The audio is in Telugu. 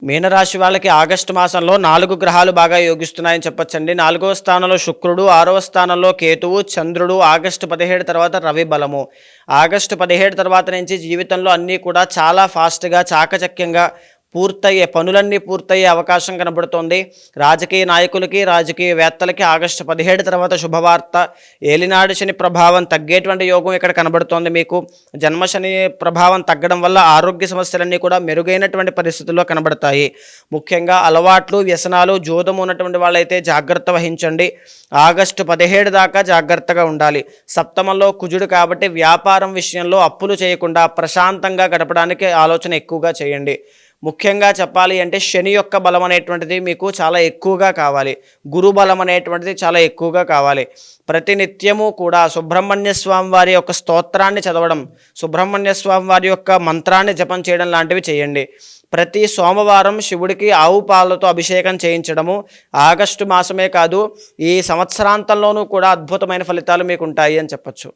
మీనరాశి వాళ్ళకి ఆగస్టు మాసంలో 4 గ్రహాలు బాగా యోగిస్తున్నాయని చెప్పొచ్చండి. 4వ స్థానంలో శుక్రుడు, 6వ స్థానంలో కేతువు, చంద్రుడు, ఆగస్టు 17 తర్వాత రవి బలము. ఆగస్టు 17 తర్వాత నుంచి జీవితంలో అన్నీ కూడా చాలా ఫాస్ట్‌గా, చాకచక్యంగా పూర్తయ్యే పనులన్నీ పూర్తయ్యే అవకాశం కనబడుతోంది. రాజకీయ నాయకులకి, రాజకీయవేత్తలకి ఆగస్టు 17 తర్వాత శుభవార్త. ఏలినాడు శని ప్రభావం తగ్గేటువంటి యోగం ఇక్కడ కనబడుతోంది మీకు. జన్మశని ప్రభావం తగ్గడం వల్ల ఆరోగ్య సమస్యలన్నీ కూడా మెరుగైనటువంటి పరిస్థితుల్లో కనబడతాయి. ముఖ్యంగా అలవాట్లు, వ్యసనాలు, జూదం ఉన్నటువంటి వాళ్ళైతే జాగ్రత్త వహించండి. ఆగస్టు 17 దాకా జాగ్రత్తగా ఉండాలి. సప్తమంలో కుజుడు కాబట్టి వ్యాపారం విషయంలో అప్పులు చేయకుండా ప్రశాంతంగా గడపడానికి ఆలోచన ఎక్కువగా చేయండి. ముఖ్యంగా చెప్పాలి అంటే శని యొక్క బలం అనేటువంటిది మీకు చాలా ఎక్కువగా కావాలి. గురు బలం అనేటువంటిది చాలా ఎక్కువగా కావాలి. ప్రతినిత్యము కూడా సుబ్రహ్మణ్య స్వామి వారి యొక్క స్తోత్రాన్ని చదవడం, సుబ్రహ్మణ్య స్వామి వారి యొక్క మంత్రాన్ని జపం చేయడం లాంటివి చేయండి. ప్రతి సోమవారం శివుడికి ఆవు పాలతో అభిషేకం చేయించడము ఆగస్టు మాసమే కాదు, ఈ సంవత్సరాంతంలోనూ కూడా అద్భుతమైన ఫలితాలు మీకు ఉంటాయి అని చెప్పచ్చు.